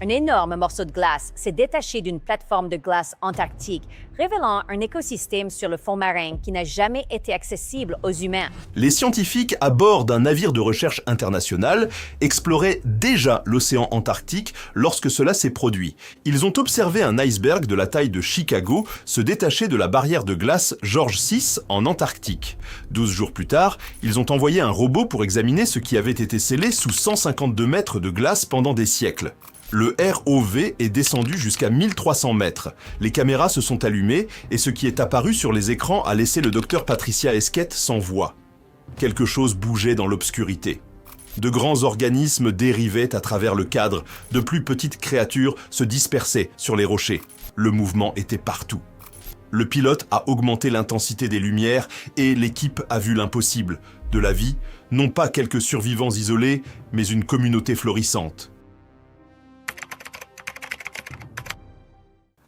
Un énorme morceau de glace s'est détaché d'une plateforme de glace antarctique, révélant un écosystème sur le fond marin qui n'a jamais été accessible aux humains. Les scientifiques, à bord d'un navire de recherche international, exploraient déjà l'océan Antarctique lorsque cela s'est produit. Ils ont observé un iceberg de la taille de Chicago se détacher de la barrière de glace George VI en Antarctique. 12 jours plus tard, ils ont envoyé un robot pour examiner ce qui avait été scellé sous 152 mètres de glace pendant des siècles. Le ROV est descendu jusqu'à 1300 mètres. Les caméras se sont allumées et ce qui est apparu sur les écrans a laissé le docteur Patricia Esquette sans voix. Quelque chose bougeait dans l'obscurité. De grands organismes dérivaient à travers le cadre, de plus petites créatures se dispersaient sur les rochers. Le mouvement était partout. Le pilote a augmenté l'intensité des lumières et l'équipe a vu l'impossible. De la vie, non pas quelques survivants isolés, mais une communauté florissante.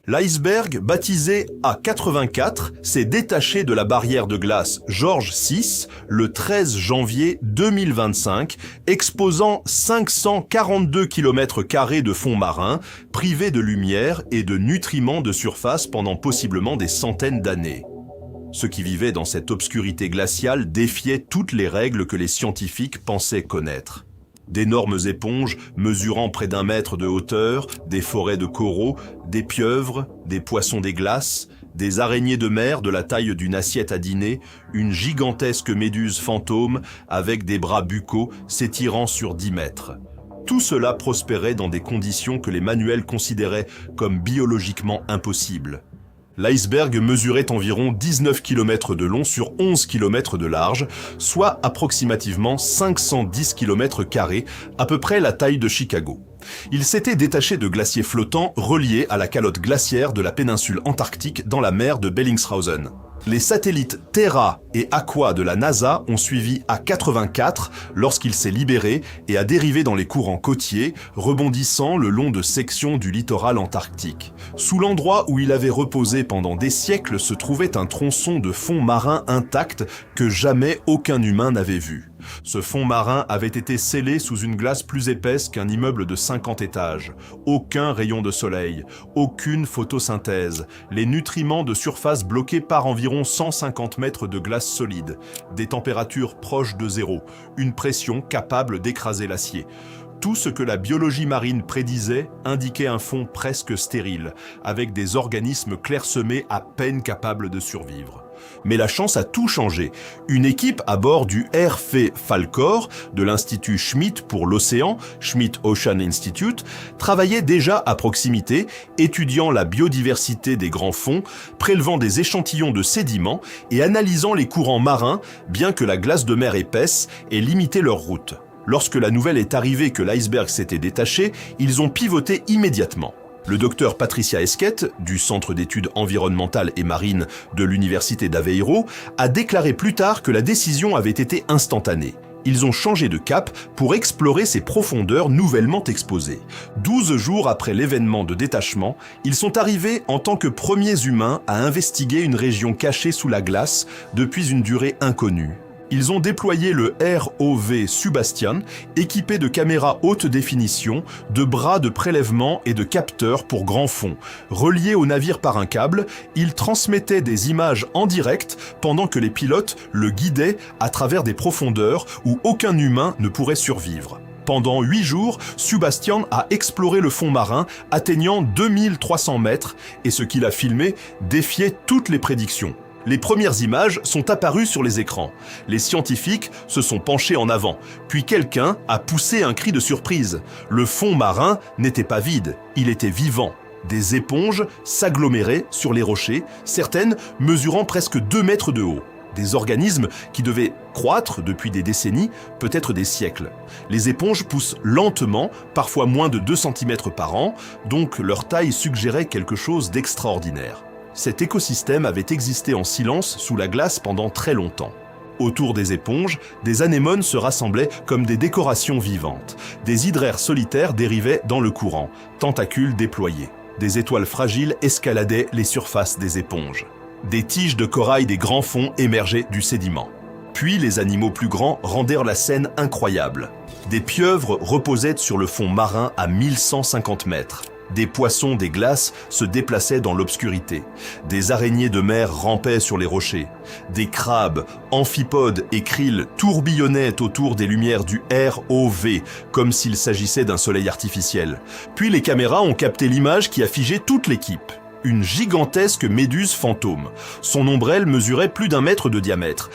L'iceberg, baptisé A84, s'est détaché de la barrière de glace George VI le 13 janvier 2025, exposant 542 km² de fond marin, privé de lumière et de nutriments de surface pendant possiblement des centaines d'années. Ceux qui vivaient dans cette obscurité glaciale défiaient toutes les règles que les scientifiques pensaient connaître. D'énormes éponges mesurant près d'1 mètre de hauteur, des forêts de coraux, des pieuvres, des poissons des glaces, des araignées de mer de la taille d'une assiette à dîner, une gigantesque méduse fantôme avec des bras buccaux s'étirant sur 10 mètres. Tout cela prospérait dans des conditions que les manuels considéraient comme biologiquement impossibles. L'iceberg mesurait environ 19 km de long sur 11 km de large, soit approximativement 510 km², à peu près la taille de Chicago. Il s'était détaché de glaciers flottants reliés à la calotte glaciaire de la péninsule antarctique dans la mer de Bellingshausen. Les satellites Terra et Aqua de la NASA ont suivi A84 lorsqu'il s'est libéré et a dérivé dans les courants côtiers, rebondissant le long de sections du littoral antarctique. Sous l'endroit où il avait reposé pendant des siècles se trouvait un tronçon de fond marin intact que jamais aucun humain n'avait vu. Ce fond marin avait été scellé sous une glace plus épaisse qu'un immeuble de 50 étages. Aucun rayon de soleil, aucune photosynthèse, les nutriments de surface bloqués par environ 150 mètres de glace solide, des températures proches de zéro, une pression capable d'écraser l'acier. Tout ce que la biologie marine prédisait indiquait un fond presque stérile, avec des organismes clairsemés à peine capables de survivre. Mais la chance a tout changé. Une équipe à bord du RF Falkor de l'Institut Schmidt pour l'océan, Schmidt Ocean Institute, travaillait déjà à proximité, étudiant la biodiversité des grands fonds, prélevant des échantillons de sédiments et analysant les courants marins, bien que la glace de mer épaisse ait limité leur route. Lorsque la nouvelle est arrivée que l'iceberg s'était détaché, ils ont pivoté immédiatement. Le docteur Patricia Esquette, du Centre d'études environnementales et marines de l'Université d'Aveiro, a déclaré plus tard que la décision avait été instantanée. Ils ont changé de cap pour explorer ces profondeurs nouvellement exposées. 12 jours après l'événement de détachement, ils sont arrivés en tant que premiers humains à investiguer une région cachée sous la glace depuis une durée inconnue. Ils ont déployé le ROV Sebastian, équipé de caméras haute définition, de bras de prélèvement et de capteurs pour grand fond. Reliés au navire par un câble, ils transmettaient des images en direct pendant que les pilotes le guidaient à travers des profondeurs où aucun humain ne pourrait survivre. Pendant 8 jours, Sebastian a exploré le fond marin, atteignant 2300 mètres, et ce qu'il a filmé défiait toutes les prédictions. Les premières images sont apparues sur les écrans. Les scientifiques se sont penchés en avant, puis quelqu'un a poussé un cri de surprise. Le fond marin n'était pas vide, il était vivant. Des éponges s'aggloméraient sur les rochers, certaines mesurant presque 2 mètres de haut. Des organismes qui devaient croître depuis des décennies, peut-être des siècles. Les éponges poussent lentement, parfois moins de 2 cm par an, donc leur taille suggérait quelque chose d'extraordinaire. Cet écosystème avait existé en silence sous la glace pendant très longtemps. Autour des éponges, des anémones se rassemblaient comme des décorations vivantes. Des hydraires solitaires dérivaient dans le courant, tentacules déployés. Des étoiles fragiles escaladaient les surfaces des éponges. Des tiges de corail des grands fonds émergeaient du sédiment. Puis les animaux plus grands rendèrent la scène incroyable. Des pieuvres reposaient sur le fond marin à 1150 mètres. Des poissons des glaces se déplaçaient dans l'obscurité. Des araignées de mer rampaient sur les rochers. Des crabes, amphipodes et krills tourbillonnaient autour des lumières du ROV, comme s'il s'agissait d'un soleil artificiel. Puis les caméras ont capté l'image qui a figé toute l'équipe. Une gigantesque méduse fantôme. Son ombrelle mesurait plus d'1 mètre de diamètre.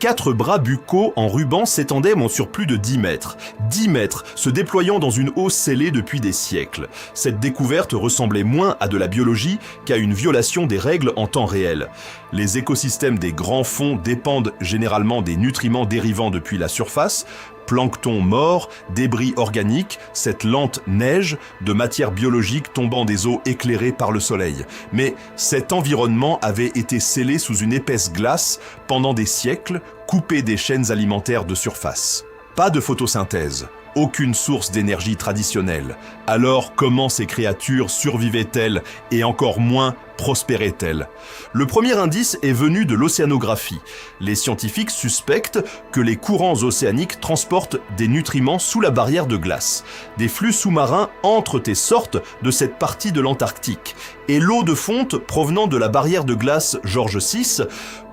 4 bras buccaux en ruban s'étendaient sur plus de 10 mètres. 10 mètres, se déployant dans une eau scellée depuis des siècles. Cette découverte ressemblait moins à de la biologie qu'à une violation des règles en temps réel. Les écosystèmes des grands fonds dépendent généralement des nutriments dérivant depuis la surface, plancton mort, débris organiques, cette lente neige de matière biologique tombant des eaux éclairées par le soleil. Mais cet environnement avait été scellé sous une épaisse glace pendant des siècles, coupé des chaînes alimentaires de surface. Pas de photosynthèse, aucune source d'énergie traditionnelle. Alors comment ces créatures survivaient-elles et encore moins prospéraient-elles? Le premier indice est venu de l'océanographie. Les scientifiques suspectent que les courants océaniques transportent des nutriments sous la barrière de glace. Des flux sous-marins entrent et sortent de cette partie de l'Antarctique. Et l'eau de fonte provenant de la barrière de glace George VI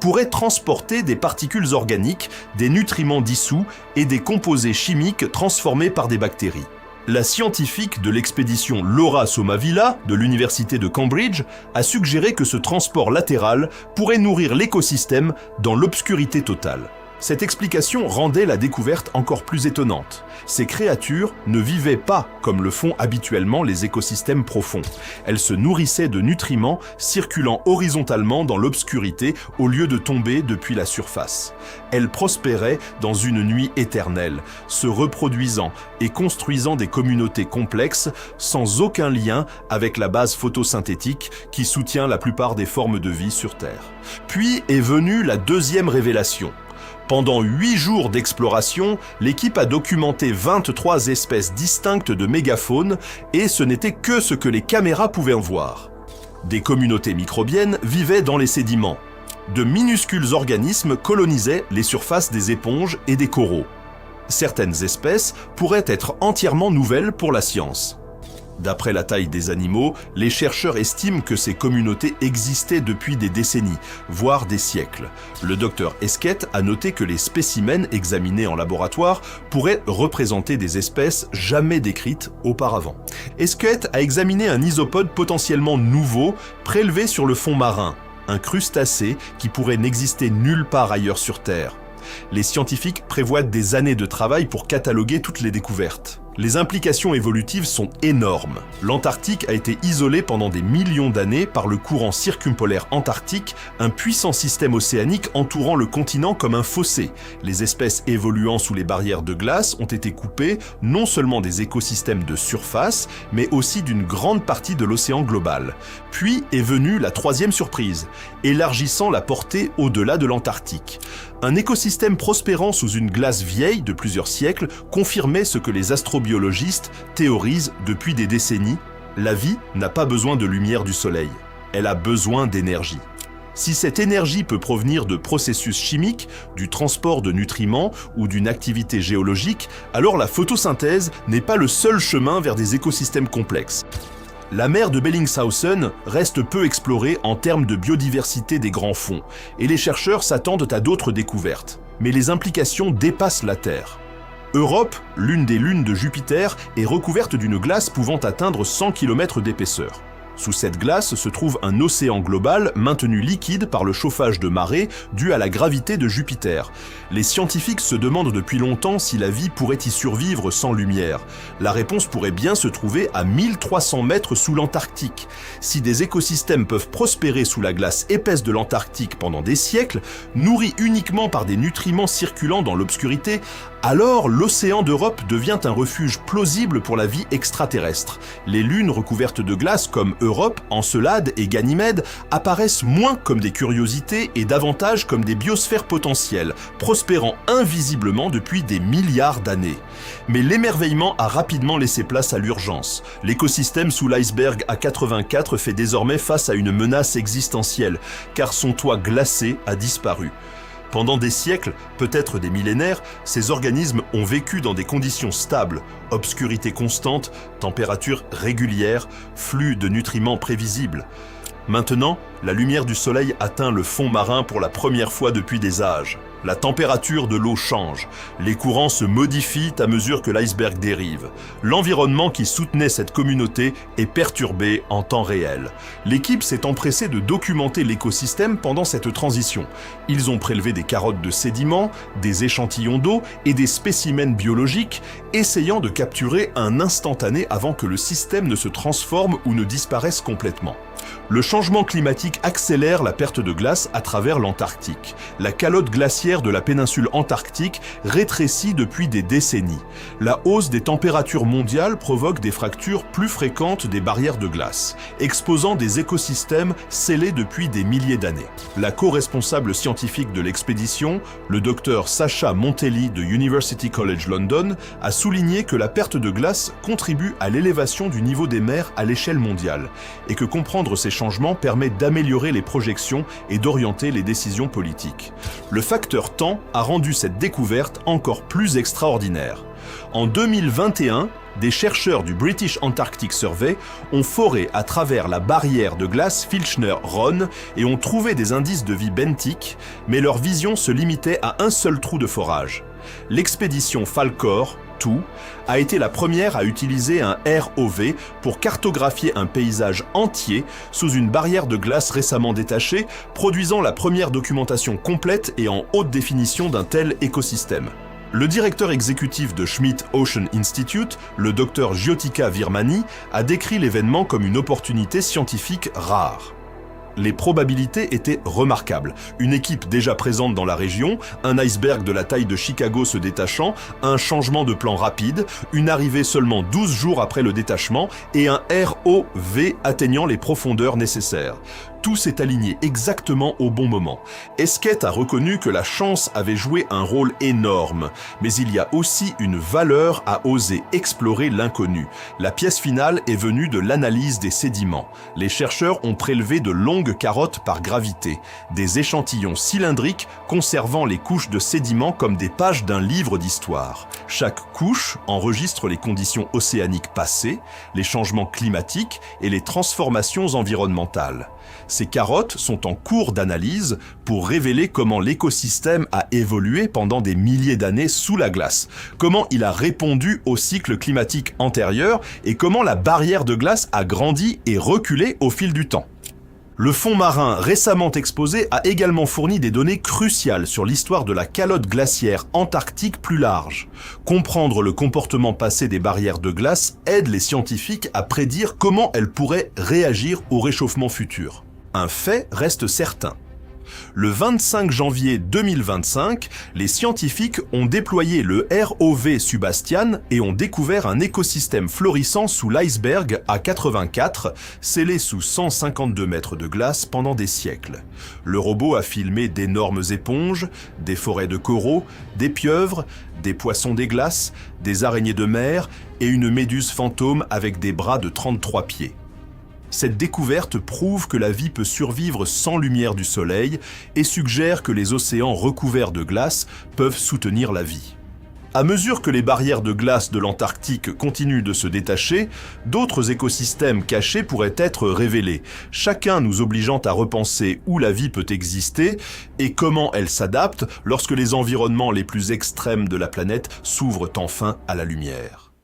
pourrait transporter des particules organiques, des nutriments dissous et des composés chimiques transformés par des bactéries. La scientifique de l'expédition Laura Somavilla de l'université de Cambridge a suggéré que ce transport latéral pourrait nourrir l'écosystème dans l'obscurité totale. Cette explication rendait la découverte encore plus étonnante. Ces créatures ne vivaient pas comme le font habituellement les écosystèmes profonds. Elles se nourrissaient de nutriments circulant horizontalement dans l'obscurité au lieu de tomber depuis la surface. Elles prospéraient dans une nuit éternelle, se reproduisant et construisant des communautés complexes sans aucun lien avec la base photosynthétique qui soutient la plupart des formes de vie sur Terre. Puis est venue la deuxième révélation. Pendant 8 jours d'exploration, l'équipe a documenté 23 espèces distinctes de mégafaune et ce n'était que ce que les caméras pouvaient en voir. Des communautés microbiennes vivaient dans les sédiments. De minuscules organismes colonisaient les surfaces des éponges et des coraux. Certaines espèces pourraient être entièrement nouvelles pour la science. D'après la taille des animaux, les chercheurs estiment que ces communautés existaient depuis des décennies, voire des siècles. Le docteur Esquette a noté que les spécimens examinés en laboratoire pourraient représenter des espèces jamais décrites auparavant. Esquette a examiné un isopode potentiellement nouveau prélevé sur le fond marin, un crustacé qui pourrait n'exister nulle part ailleurs sur Terre. Les scientifiques prévoient des années de travail pour cataloguer toutes les découvertes. Les implications évolutives sont énormes. L'Antarctique a été isolée pendant des millions d'années par le courant circumpolaire antarctique, un puissant système océanique entourant le continent comme un fossé. Les espèces évoluant sous les barrières de glace ont été coupées non seulement des écosystèmes de surface, mais aussi d'une grande partie de l'océan global. Puis est venue la troisième surprise, élargissant la portée au-delà de l'Antarctique. Un écosystème prospérant sous une glace vieille de plusieurs siècles confirmait ce que les astrobiologistes théorisent depuis des décennies. La vie n'a pas besoin de lumière du soleil, elle a besoin d'énergie. Si cette énergie peut provenir de processus chimiques, du transport de nutriments ou d'une activité géologique, alors la photosynthèse n'est pas le seul chemin vers des écosystèmes complexes. La mer de Bellingshausen reste peu explorée en termes de biodiversité des grands fonds, et les chercheurs s'attendent à d'autres découvertes. Mais les implications dépassent la Terre. Europe, l'une des lunes de Jupiter, est recouverte d'une glace pouvant atteindre 100 km d'épaisseur. Sous cette glace se trouve un océan global maintenu liquide par le chauffage de marée dû à la gravité de Jupiter. Les scientifiques se demandent depuis longtemps si la vie pourrait y survivre sans lumière. La réponse pourrait bien se trouver à 1300 mètres sous l'Antarctique. Si des écosystèmes peuvent prospérer sous la glace épaisse de l'Antarctique pendant des siècles, nourris uniquement par des nutriments circulant dans l'obscurité, alors l'océan d'Europe devient un refuge plausible pour la vie extraterrestre. Les lunes recouvertes de glace comme Europe, Encelade et Ganymède apparaissent moins comme des curiosités et davantage comme des biosphères potentielles, prospérant invisiblement depuis des milliards d'années. Mais l'émerveillement a rapidement laissé place à l'urgence. L'écosystème sous l'iceberg A84 fait désormais face à une menace existentielle, car son toit glacé a disparu. Pendant des siècles, peut-être des millénaires, ces organismes ont vécu dans des conditions stables, obscurité constante, température régulière, flux de nutriments prévisibles. Maintenant, la lumière du soleil atteint le fond marin pour la première fois depuis des âges. La température de l'eau change, les courants se modifient à mesure que l'iceberg dérive. L'environnement qui soutenait cette communauté est perturbé en temps réel. L'équipe s'est empressée de documenter l'écosystème pendant cette transition. Ils ont prélevé des carottes de sédiments, des échantillons d'eau et des spécimens biologiques, essayant de capturer un instantané avant que le système ne se transforme ou ne disparaisse complètement. Le changement climatique accélère la perte de glace à travers l'Antarctique. La calotte glaciaire de la péninsule antarctique rétrécit depuis des décennies. La hausse des températures mondiales provoque des fractures plus fréquentes des barrières de glace, exposant des écosystèmes scellés depuis des milliers d'années. La co-responsable scientifique de l'expédition, le docteur Sacha Montelli de University College London, a souligné que la perte de glace contribue à l'élévation du niveau des mers à l'échelle mondiale et que comprendre ces changements permet d'améliorer les projections et d'orienter les décisions politiques. Le facteur temps a rendu cette découverte encore plus extraordinaire. En 2021, des chercheurs du British Antarctic Survey ont foré à travers la barrière de glace Filchner-Ronne et ont trouvé des indices de vie benthique, mais leur vision se limitait à un seul trou de forage. L'expédition Falkor a été la première à utiliser un ROV pour cartographier un paysage entier sous une barrière de glace récemment détachée, produisant la première documentation complète et en haute définition d'un tel écosystème. Le directeur exécutif de Schmidt Ocean Institute, le Dr Jyotika Virmani, a décrit l'événement comme une opportunité scientifique rare. Les probabilités étaient remarquables. Une équipe déjà présente dans la région, un iceberg de la taille de Chicago se détachant, un changement de plan rapide, une arrivée seulement 12 jours après le détachement et un ROV atteignant les profondeurs nécessaires. Tout s'est aligné exactement au bon moment. Esquette a reconnu que la chance avait joué un rôle énorme, mais il y a aussi une valeur à oser explorer l'inconnu. La pièce finale est venue de l'analyse des sédiments. Les chercheurs ont prélevé de longues carottes par gravité, des échantillons cylindriques conservant les couches de sédiments comme des pages d'un livre d'histoire. Chaque couche enregistre les conditions océaniques passées, les changements climatiques et les transformations environnementales. Ces carottes sont en cours d'analyse pour révéler comment l'écosystème a évolué pendant des milliers d'années sous la glace, comment il a répondu au cycle climatique antérieur et comment la barrière de glace a grandi et reculé au fil du temps. Le fond marin récemment exposé a également fourni des données cruciales sur l'histoire de la calotte glaciaire antarctique plus large. Comprendre le comportement passé des barrières de glace aide les scientifiques à prédire comment elles pourraient réagir au réchauffement futur. Un fait reste certain. Le 25 janvier 2025, les scientifiques ont déployé le ROV Subastian et ont découvert un écosystème florissant sous l'iceberg à 84, scellé sous 152 mètres de glace pendant des siècles. Le robot a filmé d'énormes éponges, des forêts de coraux, des pieuvres, des poissons des glaces, des araignées de mer et une méduse fantôme avec des bras de 33 pieds. Cette découverte prouve que la vie peut survivre sans lumière du soleil et suggère que les océans recouverts de glace peuvent soutenir la vie. À mesure que les barrières de glace de l'Antarctique continuent de se détacher, d'autres écosystèmes cachés pourraient être révélés, chacun nous obligeant à repenser où la vie peut exister et comment elle s'adapte lorsque les environnements les plus extrêmes de la planète s'ouvrent enfin à la lumière.